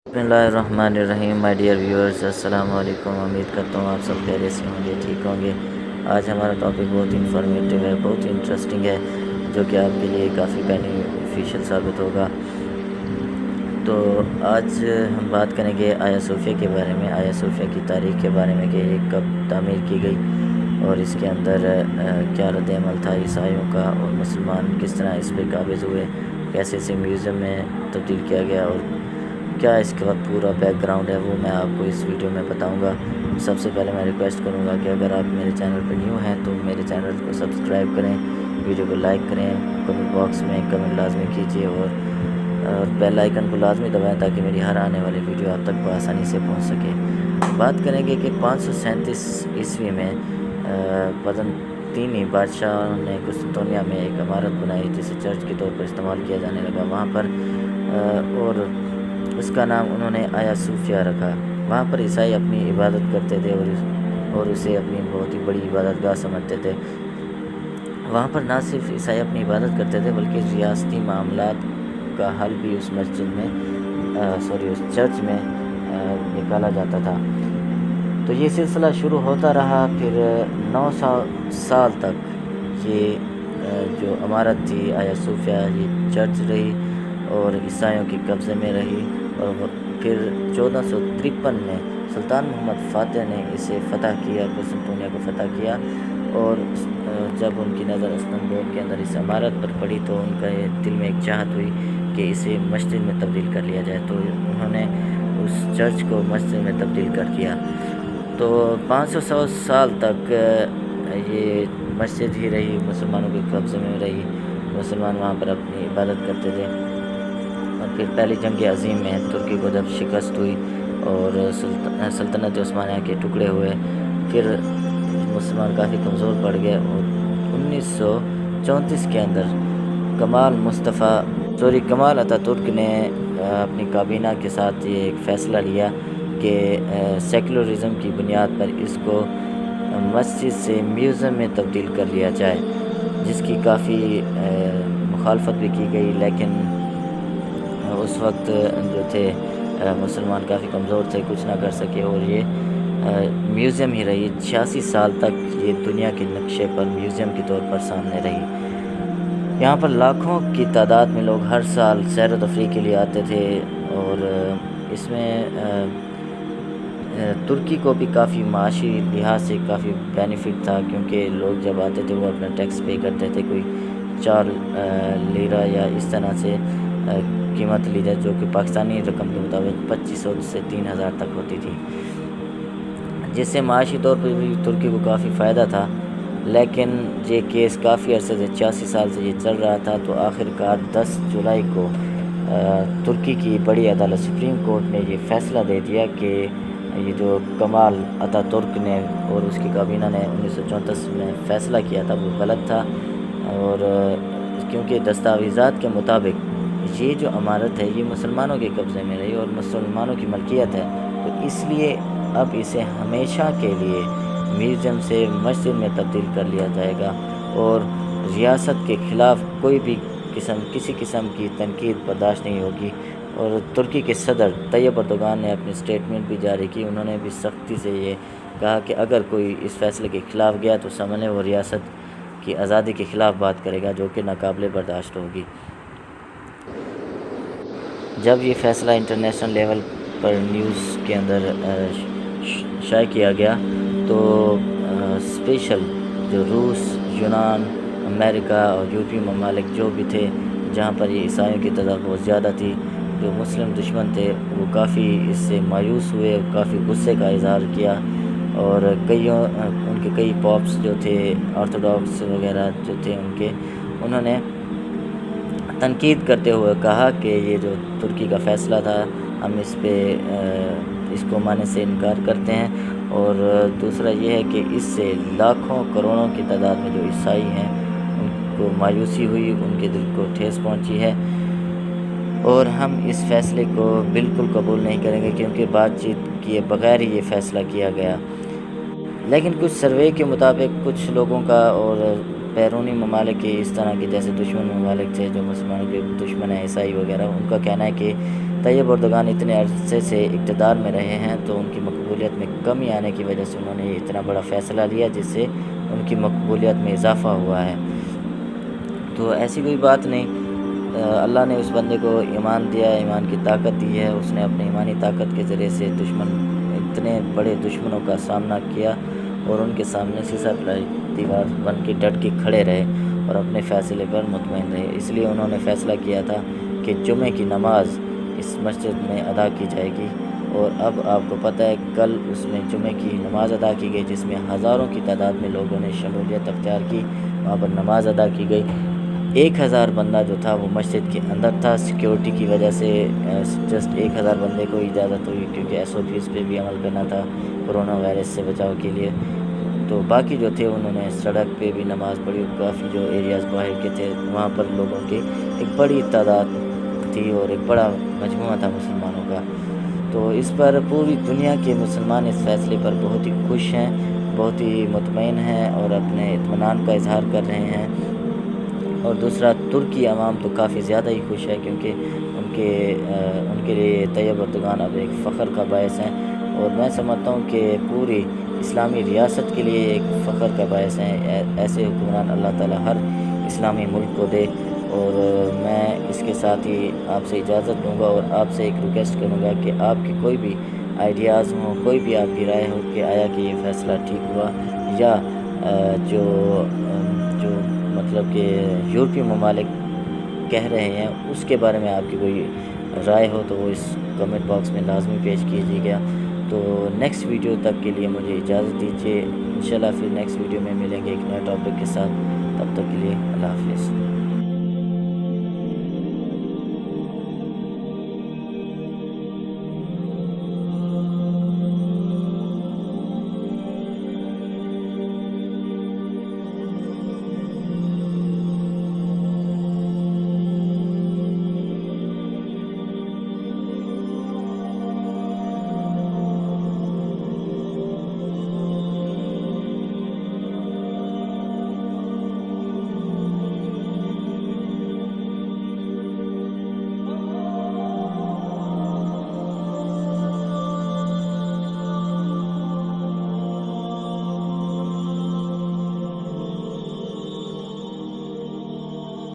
بسم اللہ الرحمن الرحیم مائی ڈیئر ویورز، السلام علیکم۔ امید کرتا ہوں آپ سب خیریت سے ہوں گے، ٹھیک ہوں گے۔ آج ہمارا ٹاپک بہت انفارمیٹیو ہے، بہت انٹرسٹنگ ہے، جو کہ آپ کے لیے کافی بینیفیشل ثابت ہوگا۔ تو آج ہم بات کریں گے آیا صوفیہ کے بارے میں، آیا صوفیہ کی تاریخ کے بارے میں کہ یہ کب تعمیر کی گئی اور اس کے اندر کیا رد عمل تھا عیسائیوں کا، اور مسلمان کس طرح اس پہ قابض ہوئے، کیسے اسے میوزیم میں تبدیل کیا گیا، اور کیا اس کا پورا بیک گراؤنڈ ہے وہ میں آپ کو اس ویڈیو میں بتاؤں گا۔ سب سے پہلے میں ریکویسٹ کروں گا کہ اگر آپ میرے چینل پہ نیو ہیں تو میرے چینل کو سبسکرائب کریں، ویڈیو کو لائک کریں، کمنٹ باکس میں کمنٹ لازمی کیجیے، اور بیل آئیکن کو لازمی دبائیں تاکہ میری ہر آنے والی ویڈیو آپ تک بآسانی سے پہنچ سکے۔ بات کریں گے کہ 537 عیسوی میں بازنطینی بادشاہ نے قسطنطنیہ میں ایک عمارت بنائی جسے چرچ کے طور پر استعمال کیا جانے لگا وہاں پر، اور اس کا نام انہوں نے آیا صوفیہ رکھا۔ وہاں پر عیسائی اپنی عبادت کرتے تھے اور اسے اپنی بہت ہی بڑی عبادت گاہ سمجھتے تھے۔ وہاں پر نہ صرف عیسائی اپنی عبادت کرتے تھے بلکہ ریاستی معاملات کا حل بھی اس چرچ میں نکالا جاتا تھا۔ تو یہ سلسلہ شروع ہوتا رہا، پھر 900 سال تک یہ جو عمارت تھی آیا صوفیہ، یہ چرچ رہی اور عیسائیوں کے قبضے میں رہی، اور پھر 1453 میں سلطان محمد فاتح نے اسے فتح کیا، قسطنطنیہ کو فتح کیا، اور جب ان کی نظر استنبول کے اندر اس عمارت پر پڑی تو ان کا دل میں ایک چاہت ہوئی کہ اسے مسجد میں تبدیل کر لیا جائے، تو انہوں نے اس چرچ کو مسجد میں تبدیل کر دیا۔ تو 500 سال تک یہ مسجد ہی رہی، مسلمانوں کے قبضے میں رہی، مسلمان وہاں پر اپنی عبادت کرتے تھے۔ اور پھر پہلی جنگ عظیم میں ترکی کو جب شکست ہوئی اور سلطنت عثمانیہ کے ٹکڑے ہوئے، پھر مسلمان کافی کمزور پڑ گئے، اور 1934 کے اندر کمال اتا ترک نے اپنی کابینہ کے ساتھ یہ ایک فیصلہ لیا کہ سیکولرزم کی بنیاد پر اس کو مسجد سے میوزیم میں تبدیل کر لیا جائے، جس کی کافی مخالفت بھی کی گئی، لیکن اس وقت جو تھے مسلمان کافی کمزور تھے، کچھ نہ کر سکے، اور یہ میوزیم ہی رہی 86 سال تک، یہ دنیا کے نقشے پر میوزیم کے طور پر سامنے رہی۔ یہاں پر لاکھوں کی تعداد میں لوگ ہر سال سیر و تفریح کے لیے آتے تھے، اور اس میں ترکی کو بھی کافی معاشی لحاظ سے کافی بینیفٹ تھا، کیونکہ لوگ جب آتے تھے وہ اپنا ٹیکس پے کرتے تھے، کوئی 4 لیرہ یا اس طرح سے قیمت لی جائے، جو کہ پاکستانی رقم کے مطابق 2500 سے 3000 تک ہوتی تھی، جس سے معاشی طور پر بھی ترکی کو کافی فائدہ تھا۔ لیکن یہ کیس کافی عرصے سے 86 سال سے یہ چل رہا تھا، تو آخر کار 10 جولائی کو ترکی کی بڑی عدالت سپریم کورٹ نے یہ فیصلہ دے دیا کہ یہ جو کمال اتا ترک نے اور اس کی کابینہ نے 1934 میں فیصلہ کیا تھا وہ غلط تھا، اور کیونکہ دستاویزات کے مطابق یہ جو عمارت ہے یہ مسلمانوں کے قبضے میں رہی اور مسلمانوں کی ملکیت ہے، تو اس لیے اب اسے ہمیشہ کے لیے میوزیم سے مسجد میں تبدیل کر لیا جائے گا، اور ریاست کے خلاف کوئی بھی کسی قسم کی تنقید برداشت نہیں ہوگی۔ اور ترکی کے صدر طیب اردوغان نے اپنی اسٹیٹمنٹ بھی جاری کی، انہوں نے بھی سختی سے یہ کہا کہ اگر کوئی اس فیصلے کے خلاف گیا تو سامنے وہ ریاست کی آزادی کے خلاف بات کرے گا، جو کہ ناقابل برداشت ہوگی۔ جب یہ فیصلہ انٹرنیشنل لیول پر نیوز کے اندر شائع کیا گیا تو اسپیشل جو روس، یونان، امریکہ اور یورپی ممالک جو بھی تھے جہاں پر یہ عیسائیوں کی تعداد بہت زیادہ تھی، جو مسلم دشمن تھے، وہ کافی اس سے مایوس ہوئے، کافی غصے کا اظہار کیا، اور ان کے کئی پاپس جو تھے، آرتھوڈاکس وغیرہ جو تھے انہوں نے تنقید کرتے ہوئے کہا کہ یہ جو ترکی کا فیصلہ تھا ہم اس کو ماننے سے انکار کرتے ہیں، اور دوسرا یہ ہے کہ اس سے لاکھوں کروڑوں کی تعداد میں جو عیسائی ہیں ان کو مایوسی ہوئی، ان کے دل کو ٹھیس پہنچی ہے، اور ہم اس فیصلے کو بالکل قبول نہیں کریں گے کیونکہ بات چیت کیے بغیر ہی یہ فیصلہ کیا گیا۔ لیکن کچھ سروے کے مطابق کچھ لوگوں کا اور بیرونی ممالک کے اس طرح کے جیسے دشمن ممالک تھے جو مسلمانوں کے دشمن ہیں عیسائی وغیرہ، ان کا کہنا ہے کہ طیب اردگان اتنے عرصے سے اقتدار میں رہے ہیں تو ان کی مقبولیت میں کمی آنے کی وجہ سے انہوں نے یہ اتنا بڑا فیصلہ لیا جس سے ان کی مقبولیت میں اضافہ ہوا ہے۔ تو ایسی کوئی بات نہیں، اللہ نے اس بندے کو ایمان دیا، ایمان کی طاقت دی ہے، اس نے اپنے ایمانی طاقت کے ذریعے سے اتنے بڑے دشمنوں کا سامنا کیا اور ان کے سامنے سیسا پلائی دیوار بن کے ڈٹ کے کھڑے رہے اور اپنے فیصلے پر مطمئن رہے۔ اس لیے انہوں نے فیصلہ کیا تھا کہ جمعے کی نماز اس مسجد میں ادا کی جائے گی، اور اب آپ کو پتہ ہے کل اس میں جمعے کی نماز ادا کی گئی جس میں ہزاروں کی تعداد میں لوگوں نے شمولیت اختیار کی، وہاں پر نماز ادا کی گئی۔ 1000 بندہ جو تھا وہ مسجد کے اندر تھا، سیکیورٹی کی وجہ سے جسٹ 1000 بندے کو اجازت ہوئی کیونکہ SOPs پہ بھی عمل کرنا تھا کرونا وائرس سے بچاؤ کے لیے۔ تو باقی جو تھے انہوں نے سڑک پہ بھی نماز پڑھی، کافی جو ایریاز باہر کے تھے وہاں پر لوگوں کی ایک بڑی تعداد تھی اور ایک بڑا مجموعہ تھا مسلمانوں کا۔ تو اس پر پوری دنیا کے مسلمان اس فیصلے پر بہت ہی خوش ہیں، بہت ہی مطمئن ہیں اور اپنے اطمینان کا اظہار کر رہے ہیں۔ اور دوسرا ترکی عوام تو کافی زیادہ ہی خوش ہے کیونکہ ان کے لیے طیب اردگان اب ایک فخر کا باعث ہیں، اور میں سمجھتا ہوں کہ پوری اسلامی ریاست کے لیے ایک فخر کا باعث ہیں۔ ایسے حکمران اللہ تعالیٰ ہر اسلامی ملک کو دے۔ اور میں اس کے ساتھ ہی آپ سے اجازت دوں گا اور آپ سے ایک ریکویسٹ کروں گا کہ آپ کی کوئی بھی آئیڈیاز ہوں، کوئی بھی آپ کی رائے ہو کہ آیا کہ یہ فیصلہ ٹھیک ہوا، یا جو مطلب کہ یورپی ممالک کہہ رہے ہیں اس کے بارے میں آپ کی کوئی رائے ہو تو وہ اس کمنٹ باکس میں لازمی پیش کیجیے گا۔ تو نیکسٹ ویڈیو تک کے لیے مجھے اجازت دیجیے، انشاءاللہ پھر نیکسٹ ویڈیو میں ملیں گے ایک نئے ٹاپک کے ساتھ۔ تب تک کے لیے اللہ حافظ۔